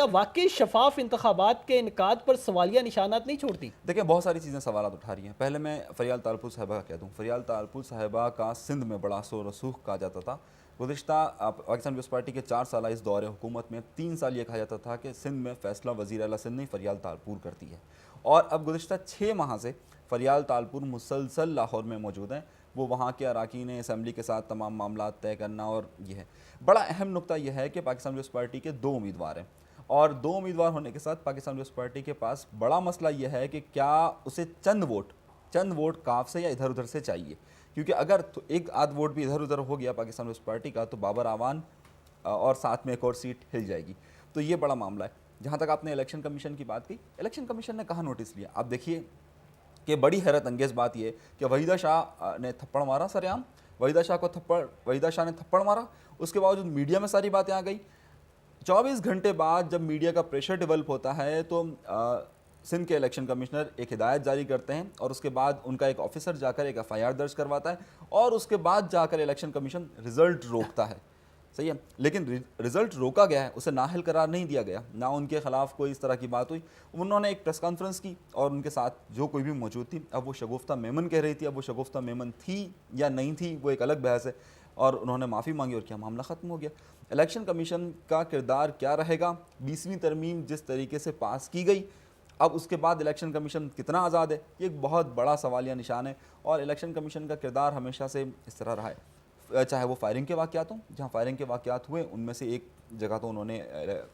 کیا واقعی شفاف انتخابات کے انعقاد پر سوالیہ نشانات نہیں چھوڑتی؟ دیکھیں بہت ساری چیزیں سوالات اٹھا رہی ہیں. پہلے میں فریال تالپور صاحبہ کا کہہ دوں. فریال تالپور صاحبہ کا سندھ میں بڑا اثر و رسوخ کہا جاتا تھا. گزشتہ پاکستان پیپلز پارٹی کے 4 سالہ اس دور حکومت میں 3 سال یہ کہا جاتا تھا کہ سندھ میں فیصلہ وزیر اعلیٰ سندھ نہیں فریال تالپور کرتی ہے. اور اب گزشتہ 6 ماہ سے فریال تالپور مسلسل لاہور میں موجود ہیں. وہ وہاں کے اراکین اسمبلی کے ساتھ تمام معاملات طے کرنا. اور یہ ہے بڑا اہم نقطہ یہ ہے کہ پاکستان پیپلز پارٹی کے 2 امیدوار ہیں, اور 2 امیدوار ہونے کے ساتھ پاکستان پیپلز پارٹی کے پاس بڑا مسئلہ یہ ہے کہ کیا اسے چند ووٹ کاف سے یا ادھر ادھر سے چاہیے, کیونکہ اگر ایک آدھ ووٹ بھی ادھر ادھر ہو گیا پاکستان پیپلز پارٹی کا تو بابر اعوان اور ساتھ میں ایک اور سیٹ ہل جائے گی. تو یہ بڑا معاملہ ہے. جہاں تک آپ نے الیکشن کمیشن کی بات کی, الیکشن کمیشن نے کہاں نوٹس لیا. آپ دیکھیے کہ بڑی حیرت انگیز بات یہ کہ وحیدہ شاہ نے تھپڑ مارا سر عام, وحیدہ شاہ نے تھپڑ مارا, اس کے باوجود میڈیا میں ساری باتیں آ گئی. 24 گھنٹے بعد جب میڈیا کا پریشر ڈیولپ ہوتا ہے تو سندھ کے الیکشن کمشنر ایک ہدایت جاری کرتے ہیں, اور اس کے بعد ان کا ایک آفیسر جا کر ایک FIR درج کرواتا ہے, اور اس کے بعد جا کر الیکشن کمیشن رزلٹ روکتا ہے. صحیح ہے, لیکن رزلٹ روکا گیا ہے, اسے نااہل قرار نہیں دیا گیا, نہ ان کے خلاف کوئی اس طرح کی بات ہوئی. انہوں نے ایک پریس کانفرنس کی اور ان کے ساتھ جو کوئی بھی موجود تھی, اب وہ شگفتہ میمن کہہ رہی تھی, اب وہ شگفتہ میمن تھی یا نہیں تھی وہ ایک الگ بحث ہے, اور انہوں نے معافی مانگی اور کیا معاملہ ختم ہو گیا. الیکشن کمیشن کا کردار کیا رہے گا؟ 20ویں ترمیم جس طریقے سے پاس کی گئی, اب اس کے بعد الیکشن کمیشن کتنا آزاد ہے, یہ ایک بہت بڑا سوالیہ نشان ہے. اور الیکشن کمیشن کا کردار ہمیشہ سے اس طرح رہا ہے, چاہے وہ فائرنگ کے واقعات ہوں, جہاں فائرنگ کے واقعات ہوئے ان میں سے ایک جگہ تو انہوں نے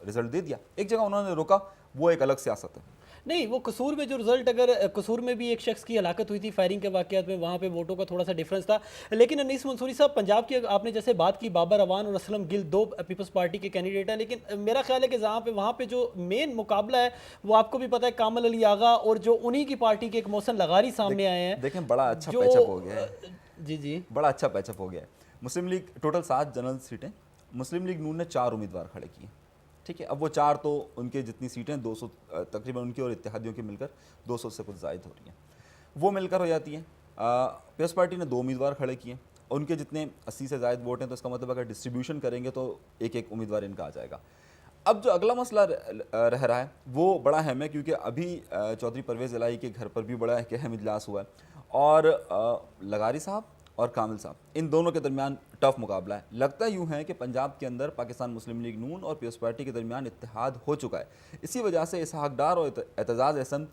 رزلٹ دے دیا, ایک جگہ انہوں نے روکا, وہ ایک الگ سیاست ہے. نہیں, وہ قصور میں جو رزلٹ, اگر قصور میں بھی ایک شخص کی ہلاکت ہوئی تھی فائرنگ کے واقعات میں, وہاں پہ ووٹوں کا تھوڑا سا ڈیفرنس تھا. لیکن انیس منصوری صاحب, پنجاب کی آپ نے جیسے بات کی, بابر اعوان اور اسلم گل 2 پیپلز پارٹی کے کینڈیڈیٹ ہیں, لیکن میرا خیال ہے کہ وہاں پہ جو مین مقابلہ ہے وہ آپ کو بھی پتہ ہے کامل علی آغا اور جو انہی کی پارٹی کے ایک محسن لغاری سامنے آئے ہیں. دیکھیں بڑا اچھا پیچ اپ ہو گیا ہے. جی بڑا اچھا پیچ اپ ہو گیا ہے. مسلم لیگ ٹوٹل 7 جنرل سیٹیں, مسلم لیگ نون نے 4 امیدوار کھڑے کیے. ٹھیک ہے, اب وہ 4 تو ان کے جتنی سیٹیں 200 تقریباً ان کی اور اتحادیوں کی مل کر 200 سے کچھ زائد ہو رہی ہیں, وہ مل کر ہو جاتی ہیں. پیپلز پارٹی نے 2 امیدوار کھڑے کیے, ان کے جتنے 80 سے زائد ووٹ ہیں, تو اس کا مطلب اگر ڈسٹریبیوشن کریں گے تو ایک امیدوار ان کا آ جائے گا. اب جو اگلا مسئلہ رہ رہا ہے وہ بڑا اہم ہے, کیونکہ ابھی چودھری پرویز الہی کے گھر پر بھی بڑا ایک اہم اجلاس ہوا ہے, اور لغاری صاحب اور کامل صاحب ان دونوں کے درمیان ٹف مقابلہ ہے. لگتا یوں ہے کہ پنجاب کے اندر پاکستان مسلم لیگ نون اور پیپلز پارٹی کے درمیان اتحاد ہو چکا ہے. اسی وجہ سے اسحاق ڈار اور اعتزاز احسن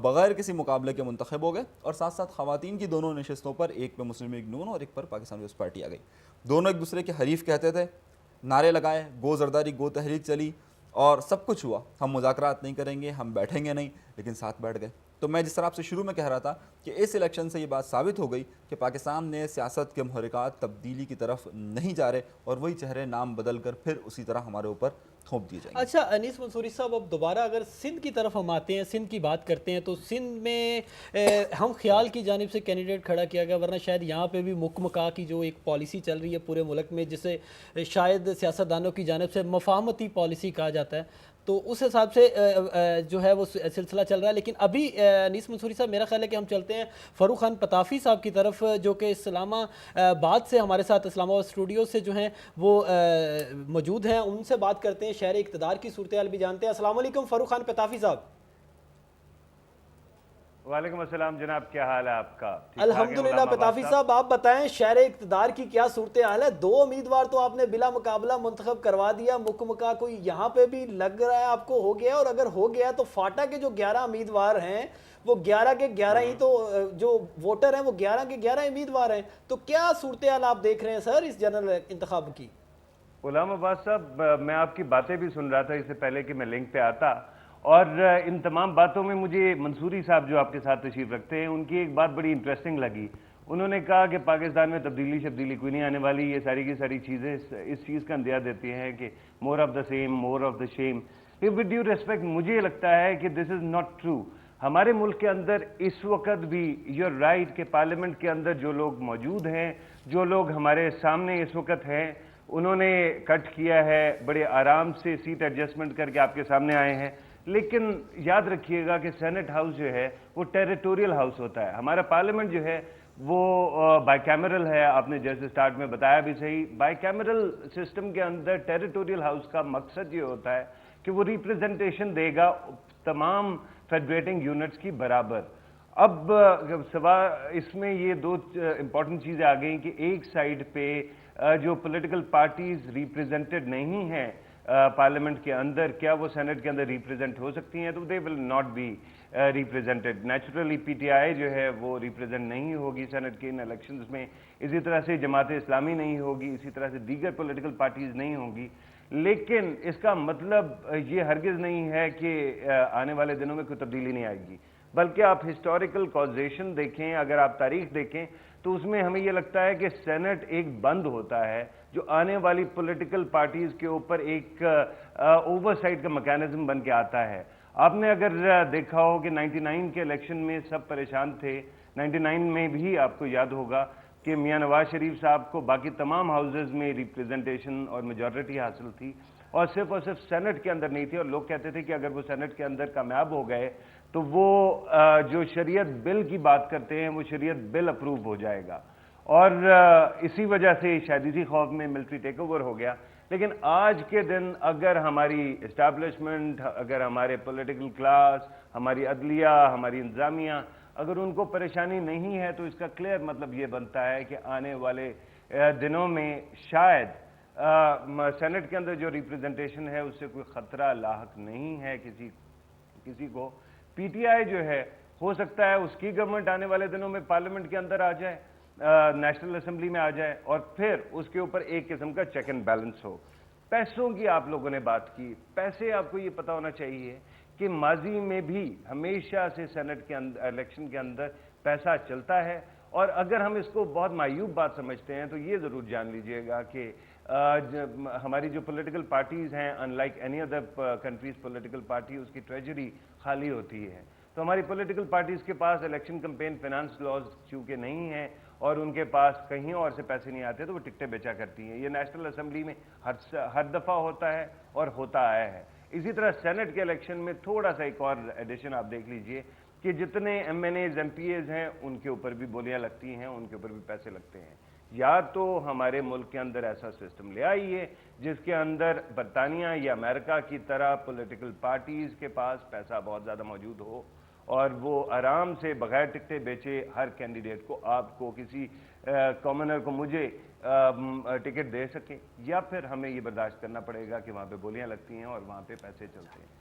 بغیر کسی مقابلے کے منتخب ہو گئے, اور ساتھ ساتھ خواتین کی دونوں نشستوں پر, ایک پہ مسلم لیگ نون اور ایک پر پاکستان پیپلز پارٹی آ گئی. دونوں ایک دوسرے کے حریف کہتے تھے, نعرے لگائے, گو زرداری گو تحریک چلی, اور سب کچھ ہوا. ہم مذاکرات نہیں کریں گے, ہم بیٹھیں گے نہیں, لیکن ساتھ بیٹھ گئے. تو میں جس طرح آپ سے شروع میں کہہ رہا تھا کہ اس الیکشن سے یہ بات ثابت ہو گئی کہ پاکستان نے سیاست کے محرکات تبدیلی کی طرف نہیں جا رہے, اور وہی چہرے نام بدل کر پھر اسی طرح ہمارے اوپر تھوپ دیے جائیں گے. اچھا انیس منصوری صاحب, اب دوبارہ اگر سندھ کی طرف ہم آتے ہیں, سندھ کی بات کرتے ہیں, تو سندھ میں ہم خیال کی جانب سے کینڈیڈیٹ کھڑا کیا گیا, ورنہ شاید یہاں پہ بھی مکمکا کی جو ایک پالیسی چل رہی ہے پورے ملک میں, جسے شاید سیاستدانوں کی جانب سے مفاہمتی پالیسی کہا جاتا ہے, تو اس حساب سے جو ہے وہ سلسلہ چل رہا ہے. لیکن ابھی انیس منصوری صاحب, میرا خیال ہے کہ ہم چلتے ہیں فاروق خان پتافی صاحب کی طرف, جو کہ اسلام آباد سے ہمارے ساتھ اسلام آباد اسٹوڈیو سے جو ہیں وہ موجود ہیں, ان سے بات کرتے ہیں, شہر اقتدار کی صورتحال بھی جانتے ہیں. السلام علیکم فاروق خان پتافی صاحب. وعلیکم السلام جناب, کیا حال ہے آپ کا؟ الحمدللہ. پتافی صاحب آپ بتائیں شہر اقتدار کی کیا صورتحال ہے؟ 2 امیدوار تو آپ نے بلا مقابلہ منتخب کروا دیا, مکمکا کوئی یہاں پہ بھی لگ رہا ہے آپ کو ہو گیا, اور اگر ہو گیا تو فاٹا کے جو 11 امیدوار ہیں وہ 11 کے 11 ہی, تو جو ووٹر ہیں وہ 11 کے 11 امیدوار ہیں. تو کیا صورتحال آپ دیکھ رہے ہیں سر اس جنرل انتخاب کی؟ غلام عباس صاحب, میں آپ کی باتیں بھی سن رہا تھا اس سے پہلے کہ میں لنک پہ آتا, اور ان تمام باتوں میں مجھے منصوری صاحب جو آپ کے ساتھ تشریف رکھتے ہیں ان کی ایک بات بڑی انٹرسٹنگ لگی. انہوں نے کہا کہ پاکستان میں تبدیلی کوئی نہیں آنے والی, یہ ساری کی ساری چیزیں اس چیز کا اندیا دیتی ہیں کہ more of the same, more of the shame. With due respect, مجھے لگتا ہے کہ دس از ناٹ ٹرو. ہمارے ملک کے اندر اس وقت بھی یو آر رائٹ کہ پارلیمنٹ کے اندر جو لوگ موجود ہیں, جو لوگ ہمارے سامنے اس وقت ہیں, انہوں نے کٹ کیا ہے, بڑے آرام سے سیٹ ایڈجسٹمنٹ کر کے آپ کے سامنے آئے ہیں. لیکن یاد رکھیے گا کہ سینٹ ہاؤس جو ہے وہ ٹیریٹوریل ہاؤس ہوتا ہے. ہمارا پارلیمنٹ جو ہے وہ بائی کیمرل ہے. آپ نے جیسے سٹارٹ میں بتایا بھی صحیح, بائی کیمرل سسٹم کے اندر ٹیریٹوریل ہاؤس کا مقصد یہ ہوتا ہے کہ وہ ریپریزنٹیشن دے گا تمام فیڈریٹنگ یونٹس کی برابر. اب اس میں یہ دو امپورٹنٹ چیزیں آ گئیں کہ ایک سائڈ پہ جو پولیٹیکل پارٹیز ریپریزنٹڈ نہیں ہیں پارلیمنٹ کے اندر, کیا وہ سینٹ کے اندر ریپریزنٹ ہو سکتی ہیں؟ تو they will not be represented. Naturally P T I جو ہے وہ ریپریزنٹ نہیں ہوگی سینٹ کے ان الیکشنز میں, اسی طرح سے جماعت اسلامی نہیں ہوگی, اسی طرح سے دیگر پولیٹیکل پارٹیز نہیں ہوں گی. لیکن اس کا مطلب یہ ہرگز نہیں ہے کہ آنے والے دنوں میں کوئی تبدیلی نہیں آئے گی, بلکہ آپ ہسٹوریکل کازیشن دیکھیں, اگر آپ تاریخ دیکھیں تو اس میں ہمیں یہ لگتا ہے کہ سینٹ ایک بند ہوتا ہے جو آنے والی پولیٹیکل پارٹیز کے اوپر ایک اوور سائٹ کا میکانزم بن کے آتا ہے. آپ نے اگر دیکھا ہو کہ 99 کے الیکشن میں سب پریشان تھے, 99 میں بھی آپ کو یاد ہوگا کہ میاں نواز شریف صاحب کو باقی تمام ہاؤسز میں ریپریزنٹیشن اور میجورٹی حاصل تھی اور صرف سینٹ کے اندر نہیں تھی, اور لوگ کہتے تھے کہ اگر وہ سینٹ کے اندر کامیاب ہو گئے تو وہ جو شریعت بل کی بات کرتے ہیں وہ شریعت بل اپروو ہو جائے گا, اور اسی وجہ سے شاید اسی خوف میں ملٹری ٹیک اوور ہو گیا. لیکن آج کے دن اگر ہماری اسٹیبلشمنٹ, اگر ہمارے پولیٹیکل کلاس, ہماری عدلیہ, ہماری انتظامیہ, اگر ان کو پریشانی نہیں ہے تو اس کا کلیئر مطلب یہ بنتا ہے کہ آنے والے دنوں میں شاید سینٹ کے اندر جو ریپریزنٹیشن ہے اس سے کوئی خطرہ لاحق نہیں ہے کسی کو. پی ٹی آئی جو ہے ہو سکتا ہے اس کی گورنمنٹ آنے والے دنوں میں پارلیمنٹ کے اندر آ جائے, نیشنل اسمبلی میں آ جائے, اور پھر اس کے اوپر ایک قسم کا چیک اینڈ بیلنس ہو. پیسوں کی آپ لوگوں نے بات کی, پیسے آپ کو یہ پتہ ہونا چاہیے کہ ماضی میں بھی ہمیشہ سے سینٹ کے اندر الیکشن کے اندر پیسہ چلتا ہے, اور اگر ہم اس کو بہت معیوب بات سمجھتے ہیں تو یہ ضرور جان لیجئے گا کہ ہماری جو پولیٹیکل پارٹیز ہیں, unlike any other countries political party, اس کی ٹریجری خالی ہوتی ہے. تو ہماری پولیٹیکل پارٹیز کے پاس الیکشن کمپین فنانس لاز چونکہ نہیں ہیں اور ان کے پاس کہیں اور سے پیسے نہیں آتے تو وہ ٹکٹیں بیچا کرتی ہیں. یہ نیشنل اسمبلی میں ہر دفعہ ہوتا ہے اور ہوتا آیا ہے. اسی طرح سینٹ کے الیکشن میں تھوڑا سا ایک اور ایڈیشن آپ دیکھ لیجئے کہ جتنے M N As, M P As ہیں ان کے اوپر بھی بولیاں لگتی ہیں, ان کے اوپر بھی پیسے لگتے ہیں. یا تو ہمارے ملک کے اندر ایسا سسٹم لے آئیے جس کے اندر برطانیہ یا امریکہ کی طرح پولیٹیکل پارٹیز کے پاس پیسہ بہت زیادہ موجود ہو اور وہ آرام سے بغیر ٹکٹیں بیچے ہر کینڈیڈیٹ کو, آپ کو, کسی کامنر کو, مجھے ٹکٹ دے سکیں, یا پھر ہمیں یہ برداشت کرنا پڑے گا کہ وہاں پہ بولیاں لگتی ہیں اور وہاں پہ پیسے چلتے ہیں.